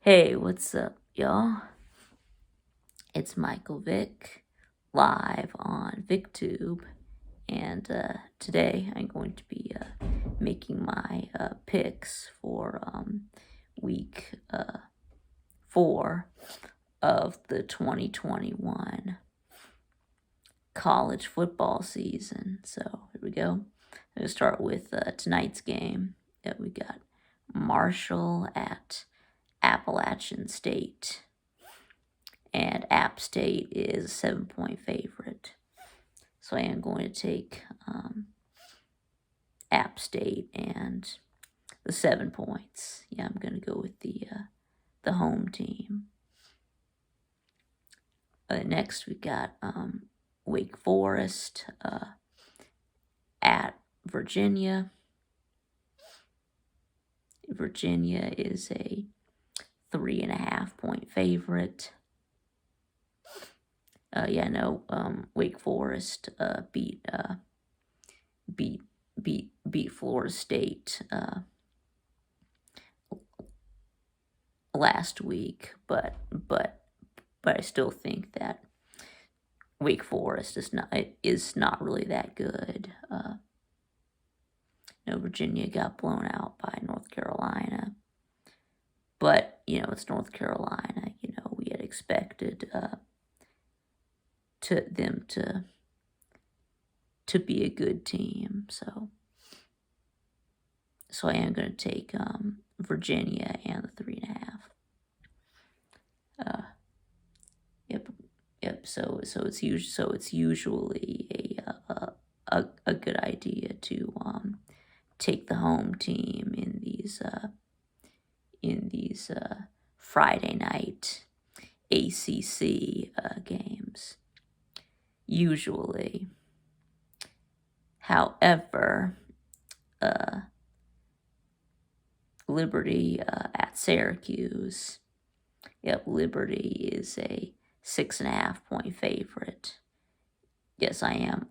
Hey, what's up, y'all? It's Michael Vick, live on VicTube, and today I'm going to be making my picks for week 4 of the 2021 college football season. So here we go. I'm going to start with tonight's game. We got Marshall at Appalachian State. And App State is a 7-point favorite. So I am going to take App State and the 7 points. Yeah, I'm going to go with the home team. Next, we got Wake Forest at Virginia. Virginia is a 3.5-point favorite. Wake Forest beat Florida State last week, but I still think that Wake Forest is not really that good. Virginia got blown out by North Carolina, but it's North Carolina. We had expected them to be a good team, so I am going to take Virginia and the 3.5. Yep. So it's usually a good idea to take the home team in these Friday night ACC games. Usually, however, Liberty at Syracuse. Yep, Liberty is a 6.5-point favorite. Yes, I am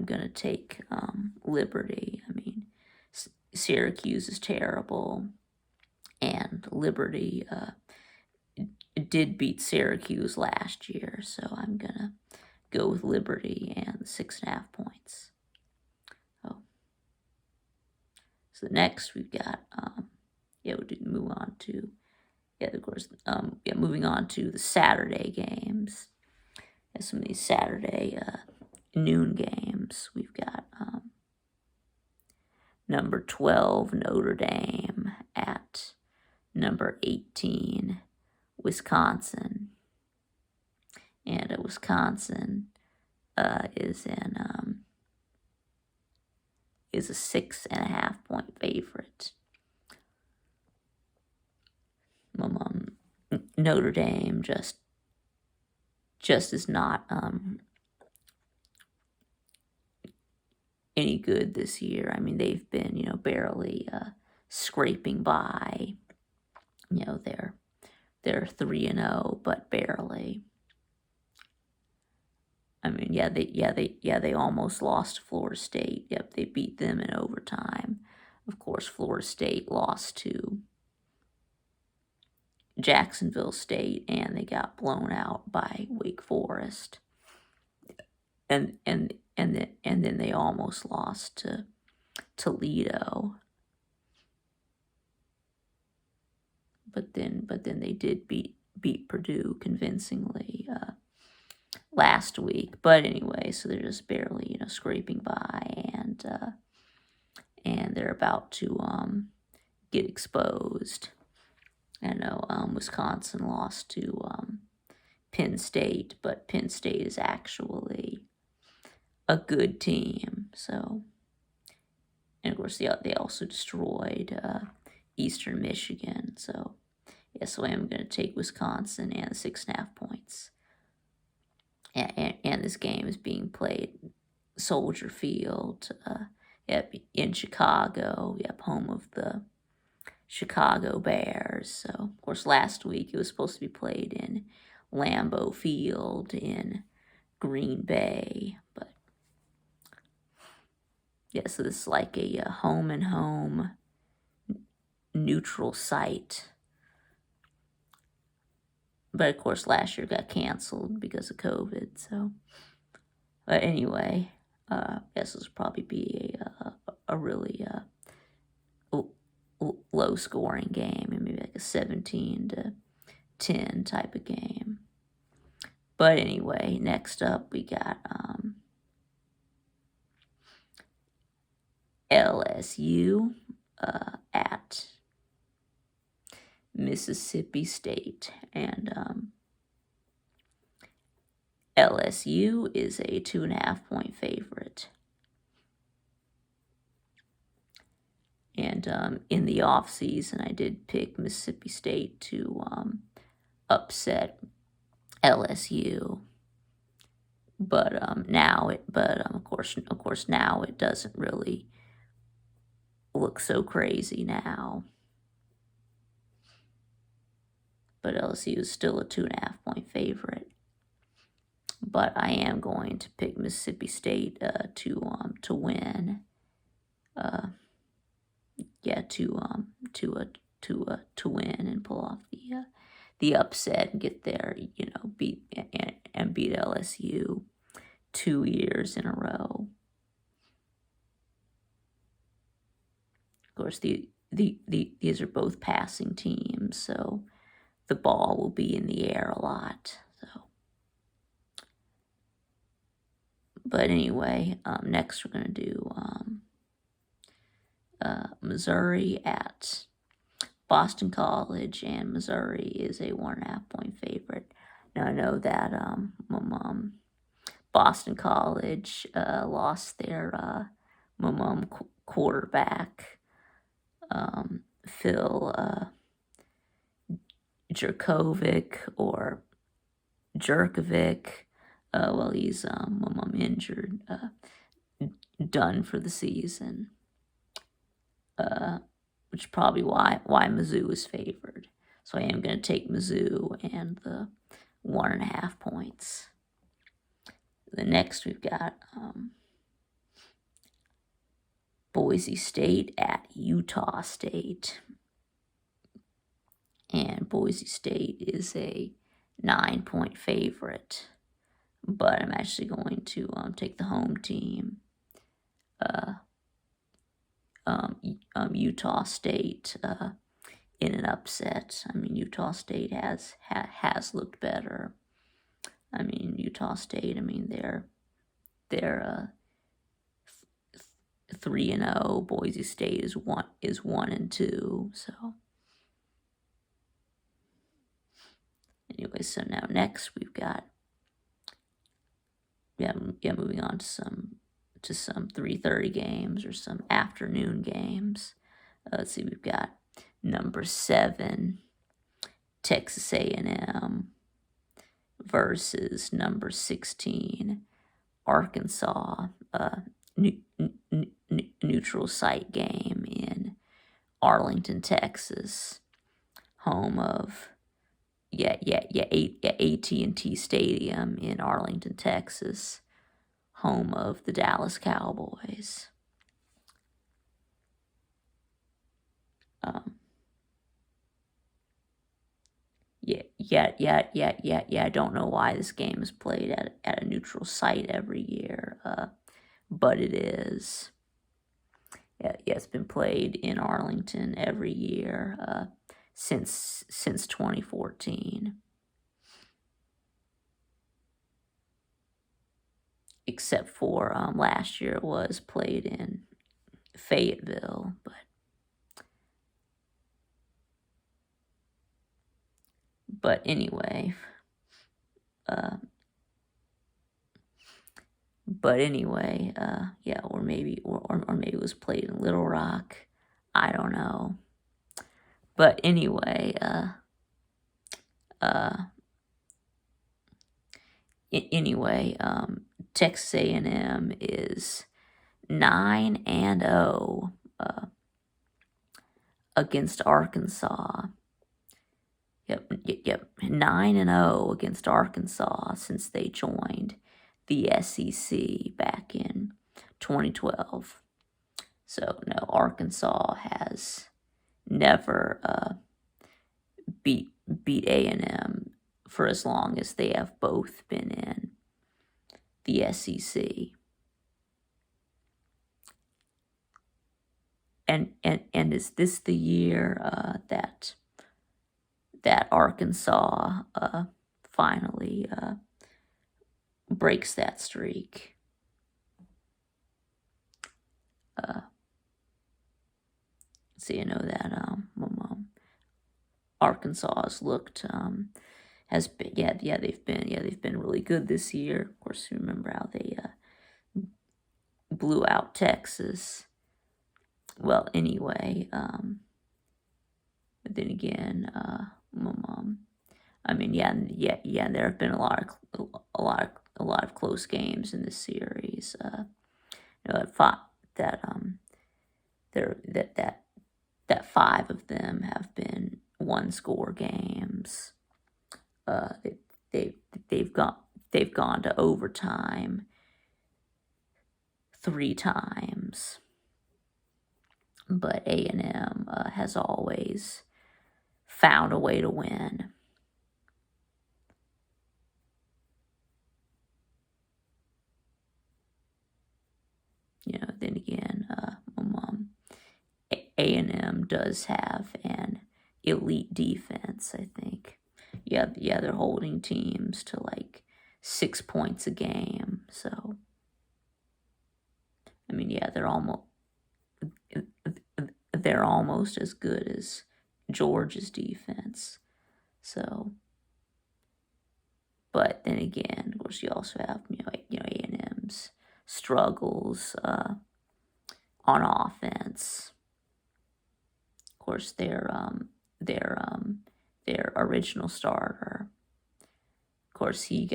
gonna take Liberty. I mean, Syracuse is terrible, and Liberty did beat Syracuse last year, so I'm gonna go with Liberty and the 6.5 points. So next we've got moving on to the Saturday games. Some of these Saturday noon games. We've got number 12 Notre Dame at number 18 Wisconsin, and Wisconsin is a 6.5-point favorite. Notre Dame just is not any good this year. I mean, they've been barely scraping by. They're 3-0, but barely. I mean, they almost lost to Florida State. Yep, they beat them in overtime. Of course, Florida State lost to Jacksonville State, and they got blown out by Wake Forest. And then they almost lost to Toledo. But then they did beat Purdue convincingly last week. But anyway, so they're just barely scraping by, and they're about to get exposed. I know Wisconsin lost to Penn State, but Penn State is actually a good team. So, and of course they also destroyed Eastern Michigan. So I am going to take Wisconsin and 6.5 points. And this game is being played Soldier Field, in Chicago. Home of the Chicago Bears. So, of course, last week it was supposed to be played in Lambeau Field in Green Bay, but so this is like a home and home neutral site but of course last year got canceled because of COVID. So, but anyway, I guess this will probably be a really low scoring game, and maybe like a 17-10 type of game. But anyway, next up we got LSU at Mississippi State, and LSU is a 2.5-point favorite. And in the off season, I did pick Mississippi State to upset LSU, but of course now it doesn't really look so crazy now. But LSU is still a 2.5-point favorite. But I am going to pick Mississippi State to win. To win and pull off the upset and get there, beat LSU 2 years in a row. Of course, these are both passing teams, so the ball will be in the air a lot. So, but anyway, next we're going to do Missouri at Boston College, and Missouri is a 1.5-point favorite. Now I know that Boston College lost their quarterback, Phil Jerkovic or Jerkovic. Well, he's injured, done for the season. Which is probably why Mizzou is favored. So I am going to take Mizzou and the 1.5 points. The next we've got Boise State at Utah State. And Boise State is a 9-point favorite. But I'm actually going to take the home team. Utah State in an upset. I mean, Utah State has looked better. I mean, Utah State. I mean, they're 3-0. Boise State is 1-2. So anyway, so now next we've got moving on to some 3:30 games or some afternoon games. Let's see, we've got number 7, Texas A&M versus number 16, Arkansas. Neutral site game in Arlington, Texas, home of AT&T Stadium in Arlington, Texas, home of the Dallas Cowboys. I don't know why this game is played at a neutral site every year, but it is. It's been played in Arlington every year since 2014. Except for last year it was played in Fayetteville, but anyway, or maybe it was played in Little Rock. I don't know. But anyway, Texas A&M is 9-0 against Arkansas. Yep, 9-0 against Arkansas since they joined the SEC back in 2012. So no, Arkansas has never beat A&M for as long as they have both been in the SEC. And is this the year that Arkansas finally breaks that streak? So you know that Arkansas has looked has been they've been really good this year. Of course, you remember how they blew out Texas. Well, anyway, but then again, I mean, there have been a lot of close games in this series. That 5 of them have been 1-score games. They've gone to overtime 3 times, but A&M has always found a way to win. Then again, A&M does have an elite defense, I think. Yeah, they're holding teams to like 6 points a game. So, I mean, they're almost as good as Georgia's defense. So, but then again, of course, you also have A&M's struggles on offense. Of course, their original starter, of course, he's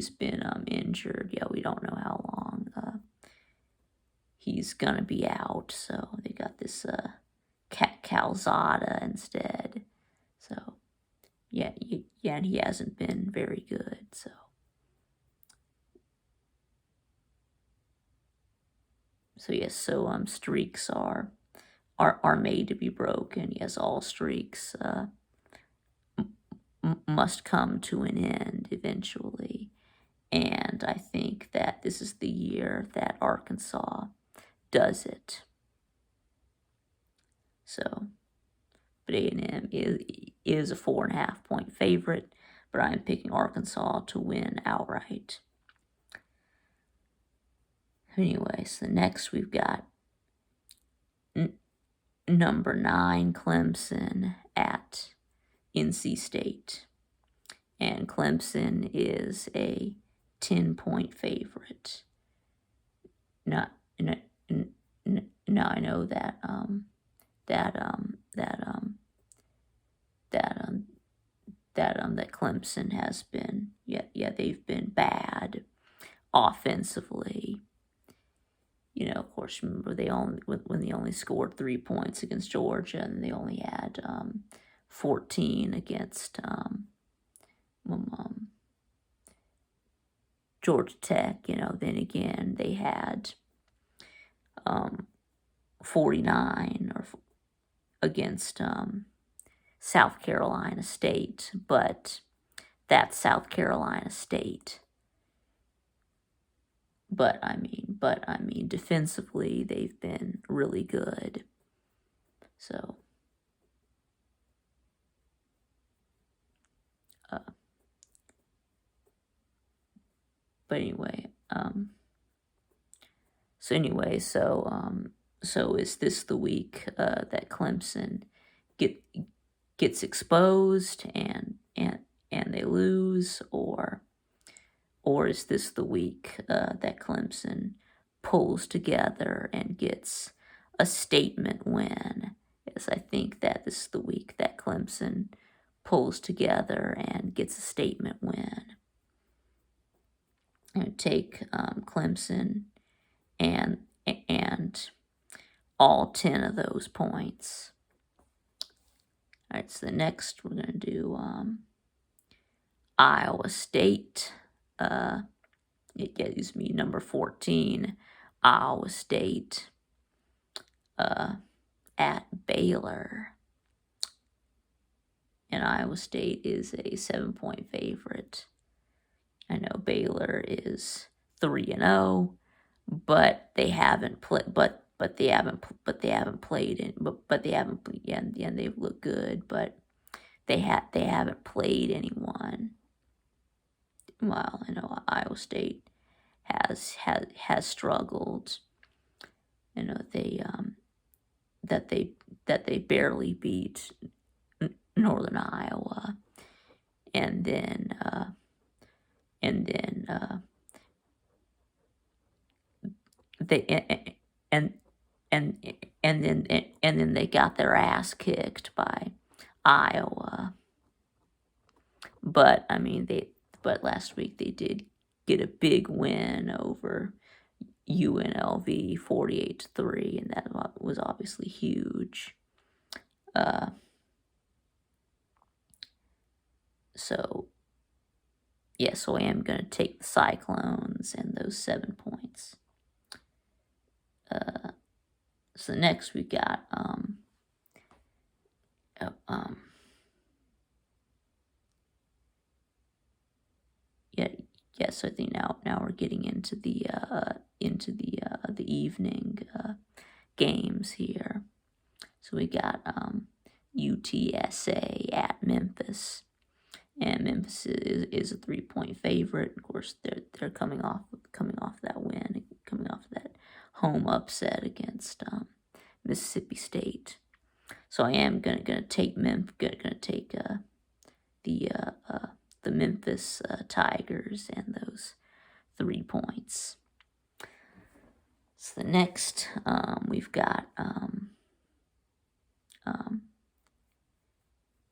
been injured. Yeah, we don't know how long he's gonna be out. So they got this Calzada instead. So and he hasn't been very good. So yes, streaks are made to be broken. Yes, all streaks must come to an end eventually. And I think that this is the year that Arkansas does it. So, but A&M is a 4.5-point favorite, but I'm picking Arkansas to win outright. Anyway, so next we've got number 9 Clemson at NC State. And Clemson is a 10-point favorite. Now I know that Clemson has been they've been bad offensively. Of course, remember when they only scored 3 points against Georgia, and they only had 14 against Georgia Tech. Then again they had 49 against South Carolina State, but that's South Carolina State. But I mean, defensively, they've been really good. So, but anyway, so is this the week that Clemson gets exposed and they lose, or is this the week that Clemson pulls together and gets a statement win? Yes, I think that this is the week that Clemson pulls together and gets a statement win. Take Clemson and all 10 of those points. All right, so next we're going to do Iowa State. It gives me number 14, Iowa State at Baylor. and Iowa State is a 7-point favorite. I know Baylor is 3-0, but they haven't played. But they haven't played in. But they haven't. Yeah, they've looked good, but they haven't played anyone. Well, I know Iowa State has struggled. You know that they barely beat Northern Iowa, and then they and then they got their ass kicked by Iowa. But I mean but last week they did get a big win over UNLV 48-3, and that was obviously huge. So I am going to take the Cyclones and those 7 points. So next we got so I think now we're getting into the evening games here. So we got UTSA at Memphis, and Memphis is a 3-point favorite. Of course, they're coming off that win, coming off that home upset against Mississippi State. So I am gonna take the Memphis Tigers and those 3 points. So the next we've got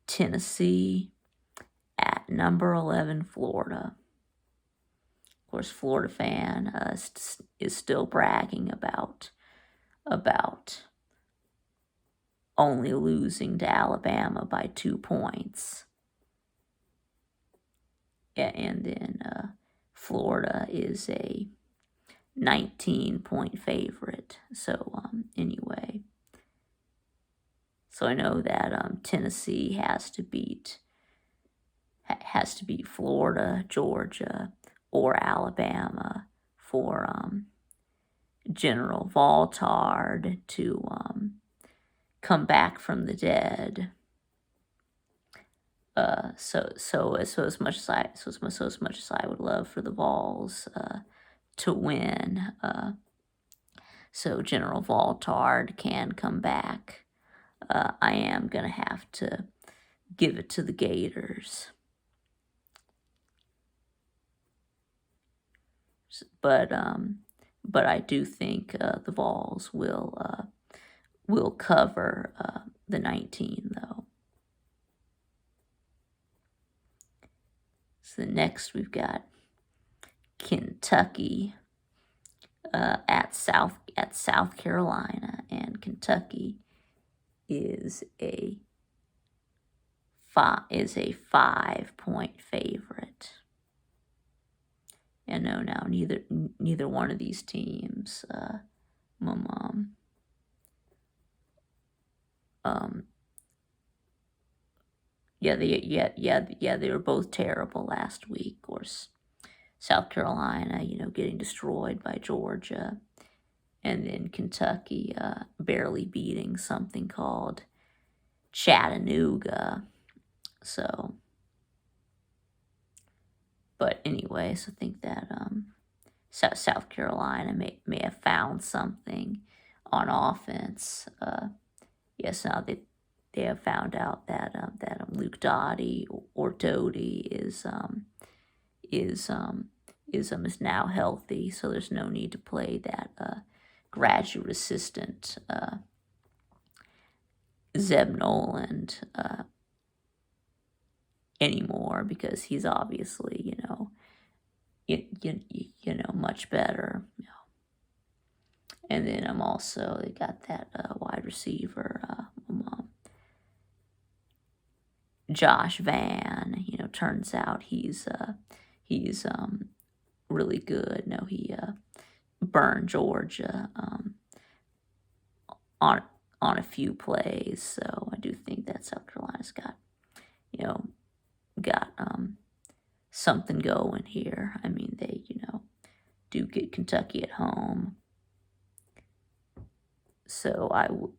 Tennessee at number 11 Florida. Of course, Florida fan is still bragging about only losing to Alabama by 2 points. And then Florida is a 19-point favorite. So anyway, so I know that Tennessee has to beat Florida, Georgia, or Alabama for General Valtard to come back from the dead. So as much as I would love for the Vols to win, so General Valtard can come back, I am gonna have to give it to the Gators. But I do think the Vols will cover the 19 though. So next we've got Kentucky at South Carolina, and Kentucky is a 5-point favorite. And no, now neither one of these teams, they were both terrible last week. Of course, South Carolina, getting destroyed by Georgia, and then Kentucky barely beating something called Chattanooga. So, but anyway, so I think that South Carolina may have found something on offense. Yes, now they have found out that Luke Doty or Doty is now healthy, so there's no need to play that graduate assistant Zeb Noland anymore, because he's obviously much better. And then they got that wide receiver Josh Van. Turns out he's really good. No, he burned Georgia on a few plays. So I do think that South Carolina's got something going here. I mean, they, do get Kentucky at home. So I will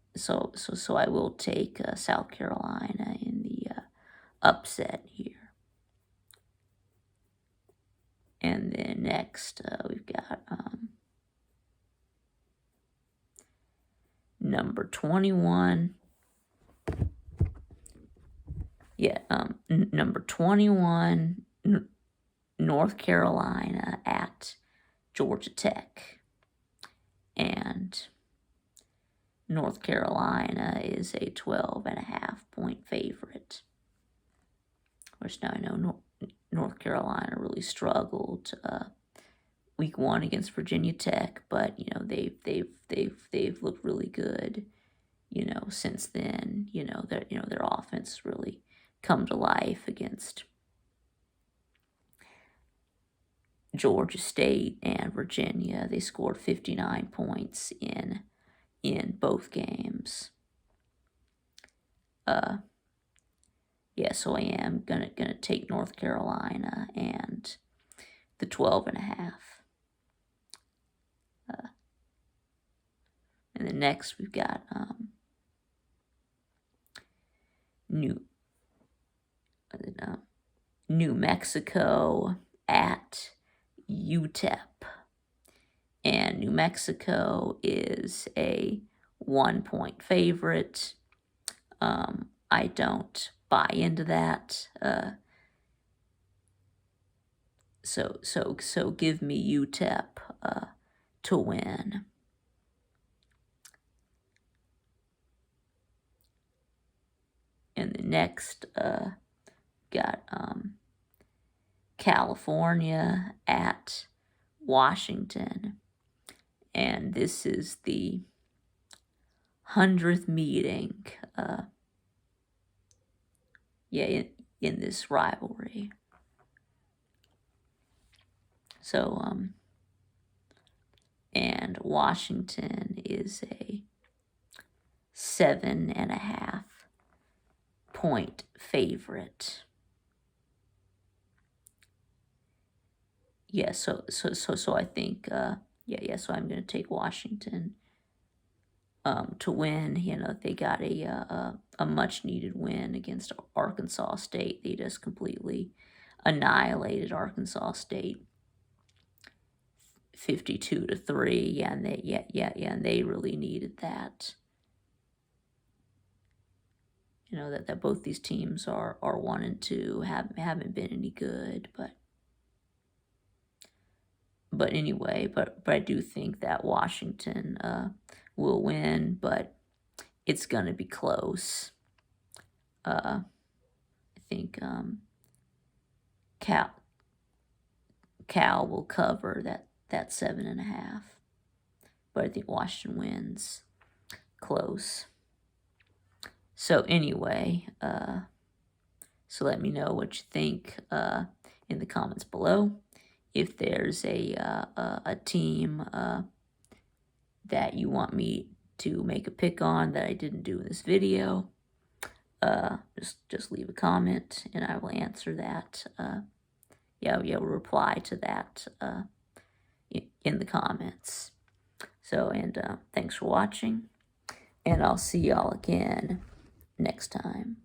take South Carolina in the upset here. And then next we've got number 21. Number 21, North Carolina at Georgia Tech. And North Carolina is a 12.5-point favorite. Which now I know North Carolina really struggled week 1 against Virginia Tech, but they've looked really good. Since then, their offense really come to life against Georgia State and Virginia. They scored 59 points in both games. So I am gonna take North Carolina and the 12.5. And then next we've got New Mexico at UTEP. And New Mexico is a 1-point favorite. I don't buy into that. So give me UTEP to win. And the next got California at Washington. And this is the 100th meeting in this rivalry. So and Washington is a 7.5-point favorite. So I think so I'm going to take Washington to win. They got a much needed win against Arkansas State. They just completely annihilated Arkansas State 52-3. And they really needed that. That both these teams are 1 and 2, haven't been any good, but anyway, but I do think that Washington will win, but it's gonna be close. I think Cal will cover that 7.5, but I think Washington wins close. So anyway, so let me know what you think in the comments below. If there's a team that you want me to make a pick on that I didn't do in this video, just leave a comment and I will answer that. We'll reply to that in the comments. So, and thanks for watching, and I'll see y'all again next time.